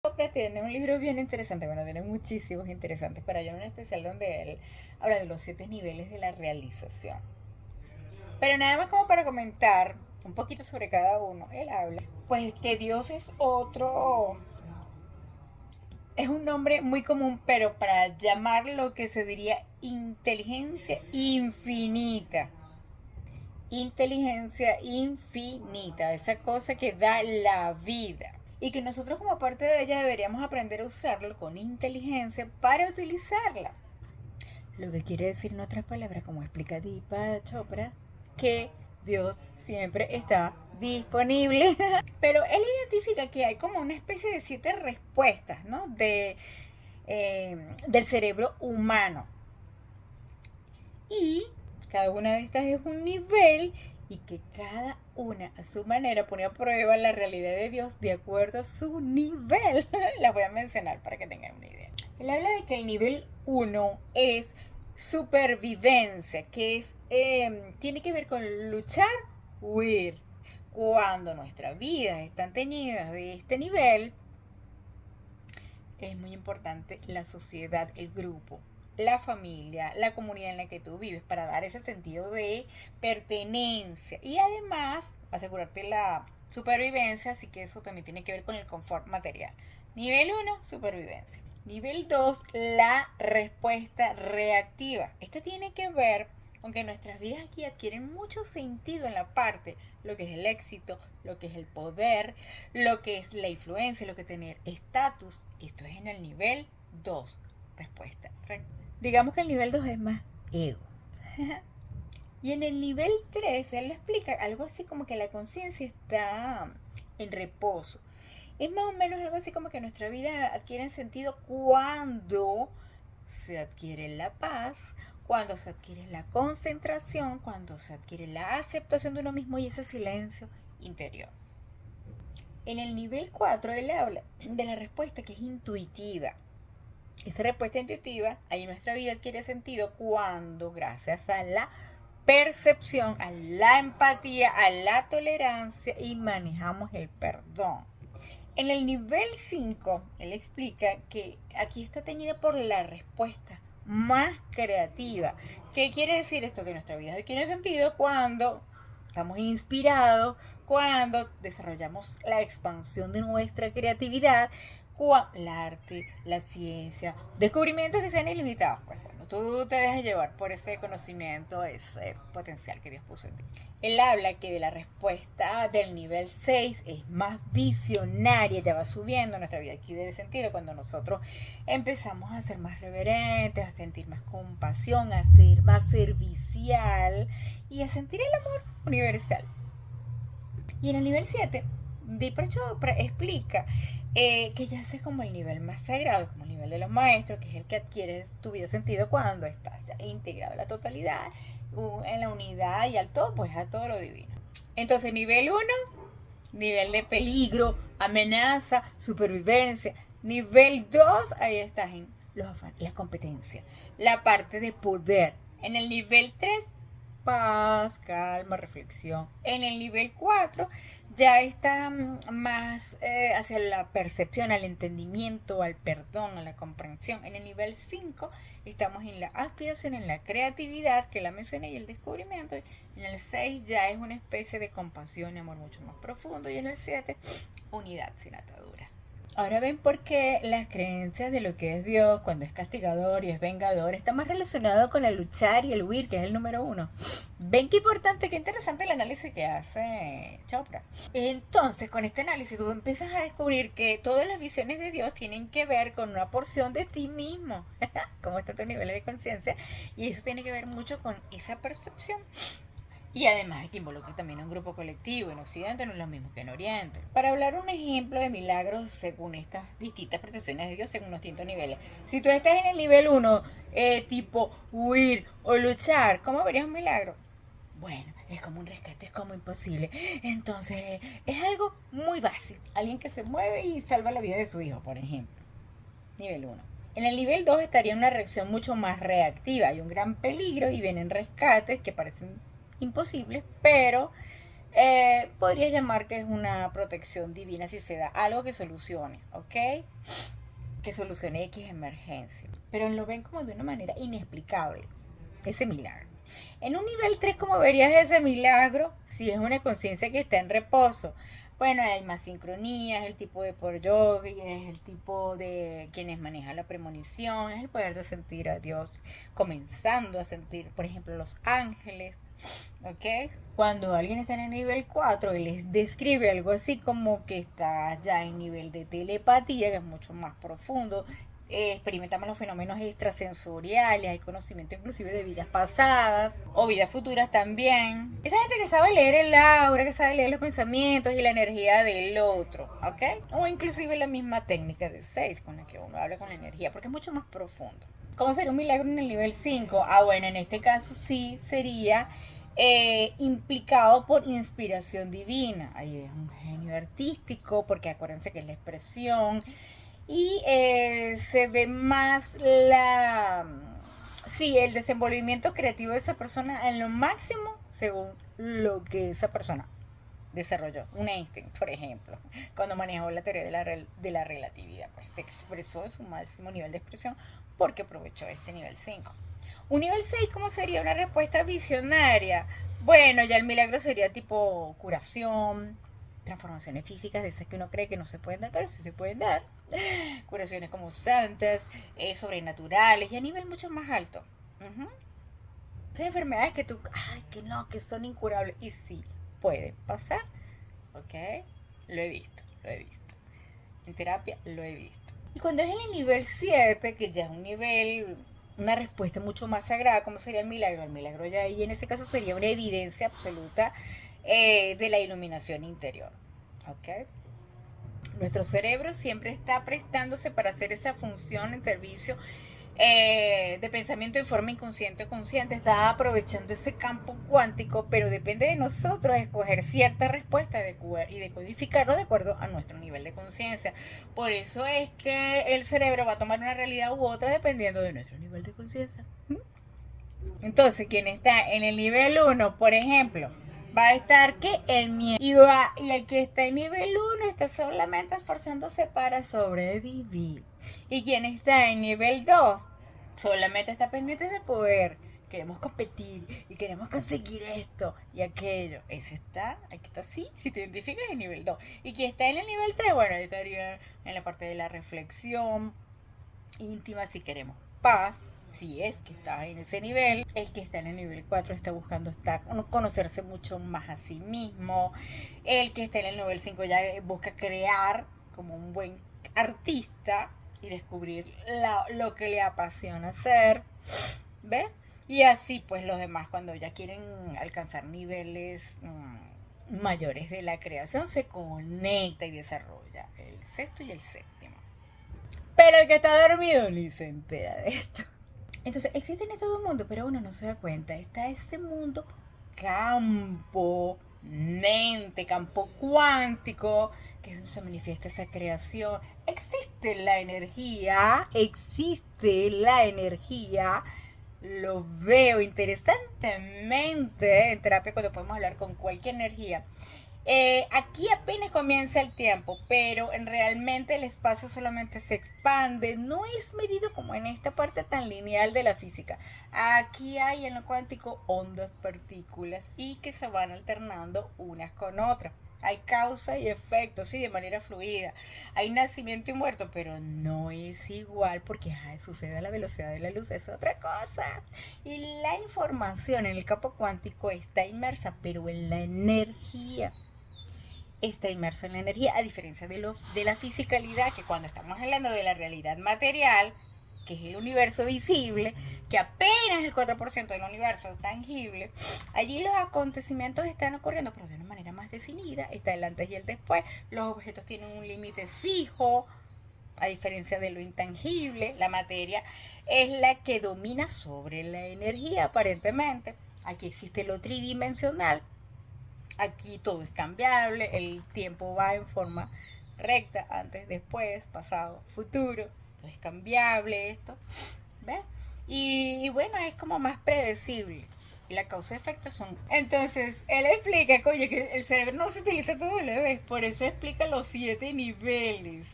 Chopra tiene un libro bien interesante, bueno, tiene muchísimos interesantes, pero hay uno en especial donde él habla de los 7 niveles de la realización. Pero nada más como para comentar un poquito sobre cada uno, él habla, pues que Dios es un nombre muy común, pero para llamar lo que se diría inteligencia infinita. Inteligencia infinita, esa cosa que da la vida. Y que nosotros como parte de ella deberíamos aprender a usarlo con inteligencia para utilizarla. Lo que quiere decir en otras palabras, como explica Deepak Chopra, que Dios siempre está disponible. Pero él identifica que hay como una especie de 7 respuestas, ¿no? Del cerebro humano. Y cada una de estas es un nivel y que cada una a su manera pone a prueba la realidad de Dios de acuerdo a su nivel. Las voy a mencionar para que tengan una idea. Él habla de que el nivel 1 es supervivencia, que tiene que ver con luchar, huir. Cuando nuestras vidas están teñidas de este nivel, es muy importante la sociedad, el grupo, la familia, la comunidad en la que tú vives para dar ese sentido de pertenencia y además asegurarte la supervivencia, así que eso también tiene que ver con el confort material. Nivel 1, supervivencia. Nivel 2, la respuesta reactiva. Esta tiene que ver con que nuestras vidas aquí adquieren mucho sentido en la parte, lo que es el éxito, lo que es el poder, lo que es la influencia, lo que es tener estatus. Esto es en el nivel 2. Respuesta. Digamos que el nivel 2 es más ego. Y en el nivel 3 él lo explica algo así como que la conciencia está en reposo. Es más o menos algo así como que nuestra vida adquiere sentido cuando se adquiere la paz, cuando se adquiere la concentración, cuando se adquiere la aceptación de uno mismo y ese silencio interior. En el nivel 4 él habla de la respuesta que es intuitiva. Esa respuesta intuitiva ahí nuestra vida adquiere sentido cuando, gracias a la percepción, a la empatía, a la tolerancia y manejamos el perdón. En el nivel 5 él explica que aquí está teñida por la respuesta más creativa. ¿Qué quiere decir esto? Que nuestra vida adquiere sentido cuando estamos inspirados, cuando desarrollamos la expansión de nuestra creatividad, el arte, la ciencia, descubrimientos que sean ilimitados, pues cuando tú te dejas llevar por ese conocimiento, ese potencial que Dios puso en ti. Él habla que de la respuesta del nivel 6 es más visionaria, ya va subiendo nuestra vida aquí de sentido cuando nosotros empezamos a ser más reverentes, a sentir más compasión, a ser más servicial y a sentir el amor universal. Y en el nivel 7, Deepak Chopra explica que ya ese es como el nivel más sagrado, como el nivel de los maestros, que es el que adquiere tu vida sentido cuando estás ya integrado en la totalidad, en la unidad y al todo, pues a todo lo divino. Entonces, nivel 1, nivel de peligro, amenaza, supervivencia. Nivel 2, ahí estás en la competencia, la parte de poder. En el nivel 3, paz, calma, reflexión. En el nivel 4 ya está más hacia la percepción, al entendimiento, al perdón, a la comprensión. En el nivel 5 estamos en la aspiración, en la creatividad, que la mencioné, y el descubrimiento. En el 6 ya es una especie de compasión y amor mucho más profundo. Y en el 7, unidad sin ataduras. Ahora ven por qué las creencias de lo que es Dios, cuando es castigador y es vengador, está más relacionado con el luchar y el huir, que es el número 1. Ven qué importante, qué interesante el análisis que hace Chopra. Entonces, con este análisis tú empiezas a descubrir que todas las visiones de Dios tienen que ver con una porción de ti mismo, cómo está tu nivel de conciencia, y eso tiene que ver mucho con esa percepción. Y además es que involucra también a un grupo colectivo. En Occidente no es lo mismo que en Oriente. Para hablar un ejemplo de milagros según estas distintas percepciones de Dios, según los distintos niveles. Si tú estás en el nivel 1, tipo huir o luchar, ¿cómo verías un milagro? Bueno, es como un rescate, es como imposible. Entonces, es algo muy básico. Alguien que se mueve y salva la vida de su hijo, por ejemplo. Nivel 1. En el nivel 2 estaría una reacción mucho más reactiva. Hay un gran peligro y vienen rescates que parecen imposibles, pero Podrías llamar que es una protección divina si se da algo que solucione, ¿ok? Que solucione X emergencia. Pero lo ven como de una manera inexplicable, ese milagro. En un nivel 3, ¿cómo verías ese milagro? Si es una conciencia que está en reposo. Bueno, hay más sincronía, es el tipo de por yogi, es el tipo de quienes manejan la premonición, es el poder de sentir a Dios, comenzando a sentir, por ejemplo, los ángeles, ¿ok? Cuando alguien está en el nivel 4 y les describe algo así como que está ya en nivel de telepatía, que es mucho más profundo, experimentamos los fenómenos extrasensoriales, hay conocimiento inclusive de vidas pasadas o vidas futuras también. Esa gente que sabe leer el aura, que sabe leer los pensamientos y la energía del otro, ¿ok? O inclusive la misma técnica de 6 con la que uno habla con la energía, porque es mucho más profundo. ¿Cómo sería un milagro en el nivel 5? Ah, bueno, en este caso sí sería implicado por inspiración divina. Ahí es un genio artístico, porque acuérdense que es la expresión y se ve más sí, el desenvolvimiento creativo de esa persona en lo máximo según lo que esa persona desarrolló. Un Einstein, por ejemplo, cuando manejó la teoría de la relatividad, pues se expresó en su máximo nivel de expresión porque aprovechó este nivel 5. Un nivel 6, ¿cómo sería una respuesta visionaria? Bueno, ya el milagro sería tipo curación, transformaciones físicas de esas que uno cree que no se pueden dar, pero sí se pueden dar. Curaciones como santas, sobrenaturales y a nivel mucho más alto. Esas enfermedades que tú, ay, que no, que son incurables. Y sí, puede pasar. ¿Ok? Lo he visto, lo he visto. En terapia lo he visto. Y cuando es en el nivel 7, que ya es un nivel, una respuesta mucho más sagrada, ¿cómo sería el milagro? El milagro ya ahí en ese caso sería una evidencia absoluta de la iluminación interior. ¿Ok? Nuestro cerebro siempre está prestándose para hacer esa función en servicio de pensamiento en forma inconsciente o consciente, está aprovechando ese campo cuántico, pero depende de nosotros escoger cierta respuesta y decodificarlo de acuerdo a nuestro nivel de conciencia. Por eso es que el cerebro va a tomar una realidad u otra dependiendo de nuestro nivel de conciencia. Entonces, quien está en el nivel 1, por ejemplo, va a estar que el miedo y el que está en nivel 1 está solamente esforzándose para sobrevivir. Y quien está en nivel 2 solamente está pendiente de poder. Queremos competir y queremos conseguir esto y aquello. Ese está, aquí está así, si te identificas en nivel 2. Y quien está en el nivel 3, bueno, estaría en la parte de la reflexión íntima si queremos paz, si es que está en ese nivel. El que está en el nivel 4 está buscando conocerse mucho más a sí mismo. El que está en el nivel 5 ya busca crear como un buen artista y descubrir lo que le apasiona hacer. ¿Ves? Y así pues los demás cuando ya quieren alcanzar niveles mayores de la creación se conecta y desarrolla el sexto y el séptimo. Pero el que está dormido ni se entera de esto. Entonces, existe en todo el mundo, pero uno no se da cuenta. Está ese mundo campo, mente, campo cuántico, que es donde se manifiesta esa creación. Existe la energía. Lo veo interesantemente en terapia cuando podemos hablar con cualquier energía. Aquí apenas comienza el tiempo, pero realmente el espacio solamente se expande, no es medido como en esta parte tan lineal de la física. Aquí hay en lo cuántico ondas, partículas y que se van alternando unas con otras. Hay causa y efecto, sí, de manera fluida. Hay nacimiento y muerto, pero no es igual porque sucede a la velocidad de la luz, es otra cosa. Y la información en el campo cuántico está inmersa, pero en la energía está inmerso en la energía, a diferencia de la fisicalidad, que cuando estamos hablando de la realidad material, que es el universo visible, que apenas el 4% del universo tangible, allí los acontecimientos están ocurriendo, pero de una manera más definida, está el antes y el después, los objetos tienen un límite fijo, a diferencia de lo intangible, la materia es la que domina sobre la energía aparentemente. Aquí existe lo tridimensional. Aquí todo es cambiable, el tiempo va en forma recta, antes, después, pasado, futuro, todo es cambiable esto, ¿ves? Y bueno, es como más predecible. y la causa y efecto son. Entonces, él explica, oye, que el cerebro no se utiliza todo la vez, por eso explica los 7 niveles.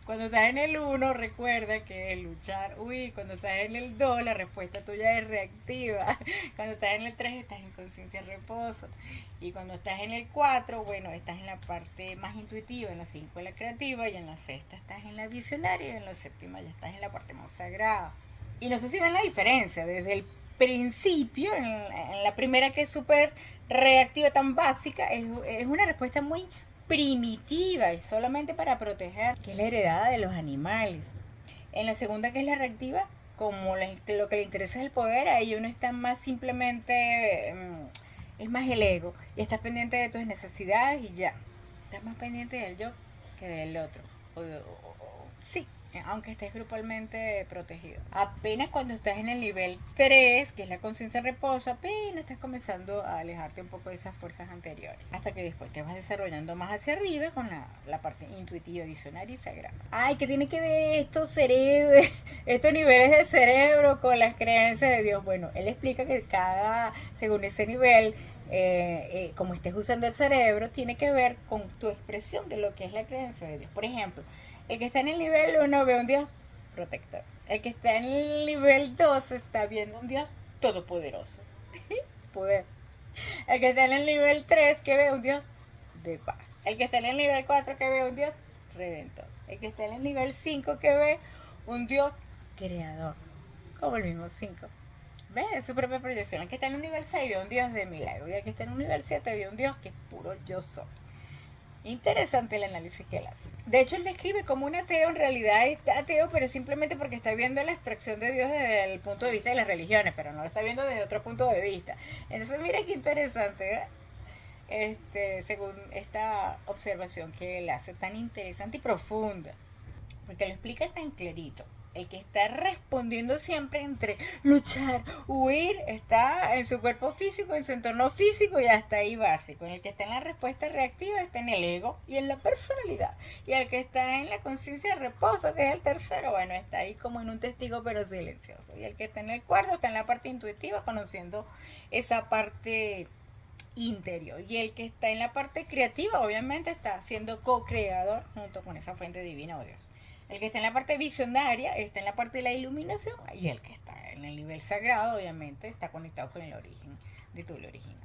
Cuando estás en el 1, recuerda que es luchar, huir. Cuando estás en el 2, la respuesta tuya es reactiva. Cuando estás en el 3, estás en conciencia reposo. Y cuando estás en el 4, bueno, estás en la parte más intuitiva. En la 5 en la creativa. Y en la sexta estás en la visionaria. Y en la séptima ya estás en la parte más sagrada. Y no sé si ven la diferencia. Desde el principio, en la primera, que es súper reactiva, tan básica, es una respuesta muy primitiva y solamente para proteger, que es la heredada de los animales. En la segunda, que es la reactiva, como lo que le interesa es el poder, ahí uno está más simplemente, es más el ego, y estás pendiente de tus necesidades y ya. Estás más pendiente del yo que del otro. Sí, aunque estés grupalmente protegido. Apenas cuando estás en el nivel 3, que es la conciencia reposo, apenas estás comenzando a alejarte un poco de esas fuerzas anteriores. Hasta que después te vas desarrollando más hacia arriba con la parte intuitiva, visionaria y sagrada. Ay, ¿qué tiene que ver estos niveles de cerebro con las creencias de Dios? Bueno, él explica que según ese nivel, como estés usando el cerebro, tiene que ver con tu expresión de lo que es la creencia de Dios. Por ejemplo, el que está en el nivel 1 ve un Dios protector. El que está en el nivel 2 está viendo un Dios todopoderoso. Poder. El que está en el nivel 3 que ve un Dios de paz. El que está en el nivel 4 que ve un Dios redentor. El que está en el nivel 5 que ve un Dios creador. Como el mismo 5. ¿Ves? Es su propia proyección. El que está en un nivel 6 ve un Dios de milagro. Y el que está en un nivel 7 ve un Dios que es puro yo soy. Interesante el análisis que él hace. De hecho, él describe como un ateo, en realidad es ateo, pero simplemente porque está viendo la abstracción de Dios desde el punto de vista de las religiones, pero no lo está viendo desde otro punto de vista. Entonces, mira qué interesante, según esta observación que él hace, tan interesante y profunda, porque lo explica tan clarito. El que está respondiendo siempre entre luchar, huir, está en su cuerpo físico, en su entorno físico y hasta ahí básico. El que está en la respuesta reactiva está en el ego y en la personalidad. Y el que está en la conciencia de reposo, que es el tercero, bueno, está ahí como en un testigo pero silencioso. Y el que está en el cuarto está en la parte intuitiva, conociendo esa parte interior. Y el que está en la parte creativa, obviamente, está siendo co-creador junto con esa fuente divina o Dios. El que está en la parte visionaria está en la parte de la iluminación, y el que está en el nivel sagrado, obviamente, está conectado con el origen de todo el original.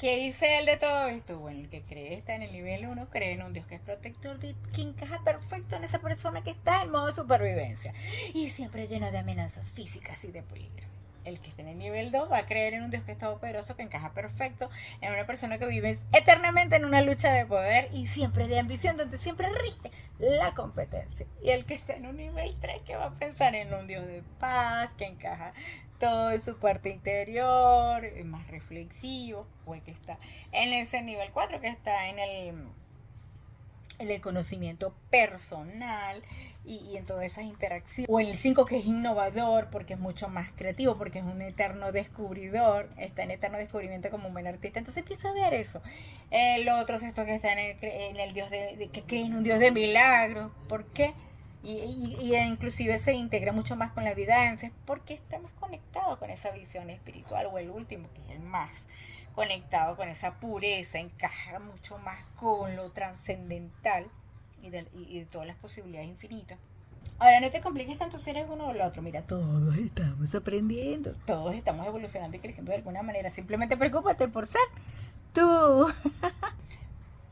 ¿Qué dice él de todo esto? Bueno, el que cree está en el nivel 1, cree en un Dios que es protector, que encaja perfecto en esa persona que está en modo supervivencia y siempre lleno de amenazas físicas y de peligro. El que está en el nivel 2 va a creer en un Dios que es todopoderoso, que encaja perfecto en una persona que vive eternamente en una lucha de poder y siempre de ambición, donde siempre rige la competencia. Y el que está en un nivel 3, que va a pensar en un Dios de paz, que encaja todo en su parte interior, más reflexivo. O el que está en ese nivel 4, que está en el conocimiento personal y en todas esas interacciones. O en el 5, que es innovador porque es mucho más creativo, porque es un eterno descubridor, está en eterno descubrimiento como un buen artista. Entonces empieza a ver eso. El otro sexto, que está en el Dios que cree en un Dios de milagros. ¿Por qué? Y inclusive se integra mucho más con la evidencia porque está más conectado con esa visión espiritual. O el último, que es el más conectado con esa pureza, encaja mucho más con lo trascendental y de todas las posibilidades infinitas. Ahora, no te compliques tanto si eres uno o el otro. Mira, todos estamos aprendiendo, todos estamos evolucionando y creciendo de alguna manera. Simplemente preocúpate por ser tú.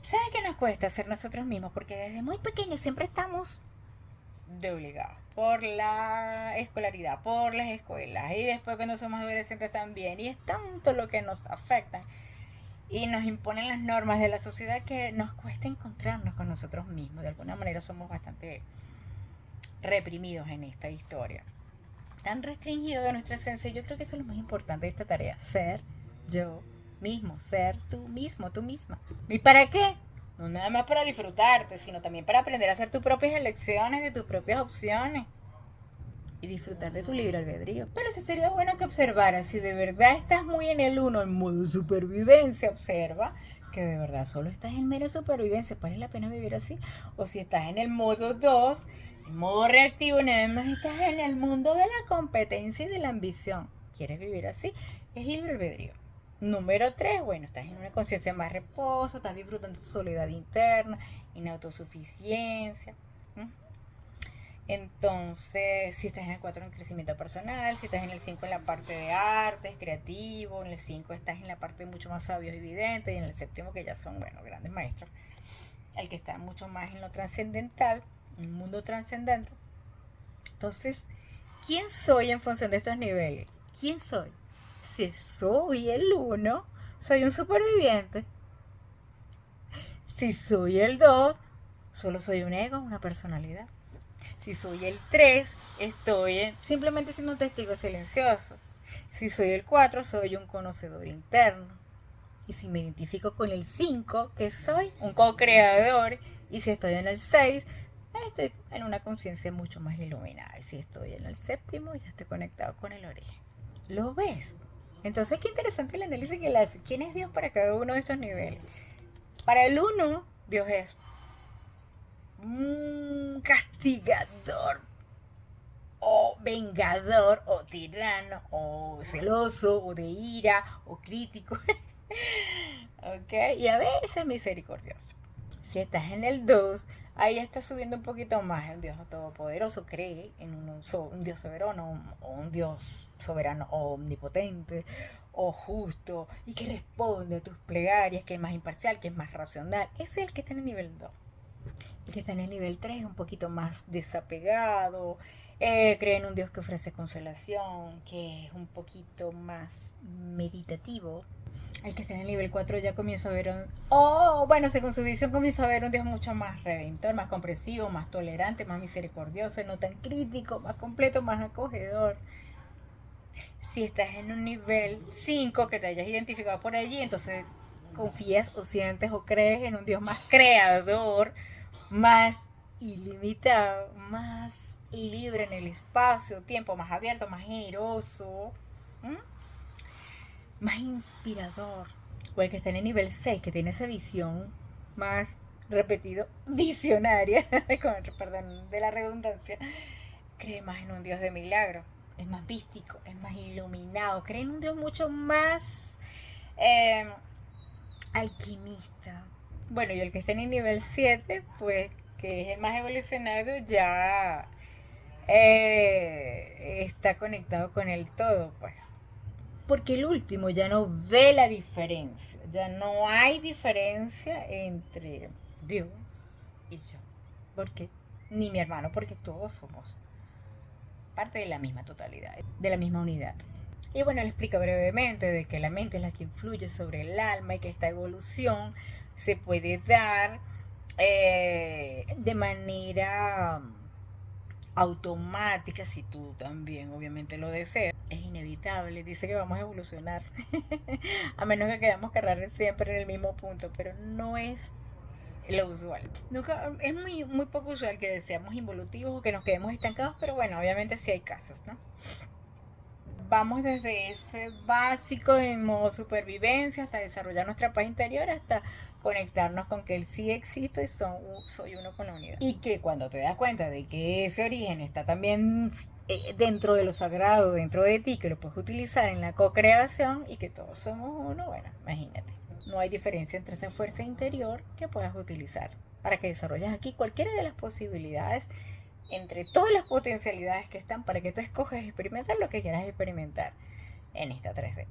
¿Sabes qué nos cuesta ser nosotros mismos? Porque desde muy pequeños siempre estamos de obligados por la escolaridad, por las escuelas, y después cuando somos adolescentes también, y es tanto lo que nos afecta y nos imponen las normas de la sociedad que nos cuesta encontrarnos con nosotros mismos. De alguna manera somos bastante reprimidos en esta historia, tan restringidos de nuestra esencia. Yo creo que eso es lo más importante de esta tarea: ser yo mismo, ser tú mismo, tú misma. ¿Y para qué? No nada más para disfrutarte, sino también para aprender a hacer tus propias elecciones, de tus propias opciones y disfrutar de tu libre albedrío. Pero sí sería bueno que observaras, si de verdad estás muy en el 1, en modo supervivencia, observa que de verdad solo estás en mera supervivencia. ¿Vale la pena vivir así? O si estás en el modo 2, en modo reactivo, nada más estás en el mundo de la competencia y de la ambición. ¿Quieres vivir así? es libre albedrío. Número 3, bueno, estás en una conciencia más reposo, estás disfrutando tu soledad interna, en autosuficiencia. Entonces, si estás en el 4 en crecimiento personal, si estás en el 5 en la parte de artes, creativo, en el 5 estás en la parte mucho más sabios y videntes, y en el séptimo que ya son, bueno, grandes maestros, el que está mucho más en lo trascendental, en un mundo trascendente. Entonces, ¿quién soy en función de estos niveles? ¿Quién soy? Si soy el 1, soy un superviviente. Si soy el 2, solo soy un ego, una personalidad. Si soy el 3, estoy simplemente siendo un testigo silencioso. Si soy el 4, soy un conocedor interno. Y si me identifico con el 5, que soy un co-creador. Y si estoy en el 6, estoy en una conciencia mucho más iluminada. Y si estoy en el séptimo, ya estoy conectado con el origen. ¿Lo ves? Entonces, qué interesante el análisis que él hace. ¿Quién es Dios para cada uno de estos niveles? Para el 1, Dios es un castigador, o vengador, o tirano, o celoso, o de ira, o crítico. ¿Ok? Y a veces misericordioso. Si estás en el 2, ahí está subiendo un poquito más el Dios todopoderoso. Cree en un Dios soberano, o un Dios soberano omnipotente, o justo, y que responde a tus plegarias, que es más imparcial, que es más racional. Ese es el que está en el nivel 2. El que está en el nivel 3 es un poquito más desapegado, cree en un Dios que ofrece consolación, que es un poquito más meditativo. El que está en el nivel 4 ya comienza a ver bueno, según su visión comienza a ver un Dios mucho más redentor, más comprensivo, más tolerante, más misericordioso, no tan crítico, más completo, más acogedor. Si estás en un nivel 5 que te hayas identificado por allí, entonces confías o sientes o crees en un Dios más creador, más ilimitado, más libre en el espacio, tiempo, más abierto, más generoso, más inspirador. O el que está en el nivel 6, que tiene esa visión más, repetido, visionaria, perdón de la redundancia, cree más en un Dios de milagro, es más místico, es más iluminado, cree en un Dios mucho más alquimista. Bueno, y el que está en el nivel 7, pues, que es el más evolucionado, ya está conectado con el todo, pues. Porque el último ya no ve la diferencia, ya no hay diferencia entre Dios y yo. ¿Por qué? Ni mi hermano, porque todos somos parte de la misma totalidad, de la misma unidad. Y bueno, le explica brevemente de que la mente es la que influye sobre el alma y que esta evolución se puede dar de manera automática si tú también obviamente lo deseas. Es inevitable, dice que vamos a evolucionar a menos que quedamos cargar siempre en el mismo punto, pero no es lo usual. Nunca, es muy poco usual que seamos involutivos o que nos quedemos estancados, pero bueno, obviamente sí hay casos, ¿no? Vamos desde ese básico en modo supervivencia hasta desarrollar nuestra paz interior, hasta conectarnos con que él sí existe y soy uno con la unidad. Y que cuando te das cuenta de que ese origen está también dentro de lo sagrado, dentro de ti, que lo puedes utilizar en la co-creación y que todos somos uno, bueno, imagínate. No hay diferencia entre esa fuerza interior que puedas utilizar para que desarrolles aquí cualquiera de las posibilidades entre todas las potencialidades que están para que tú escojas experimentar lo que quieras experimentar en esta 3D.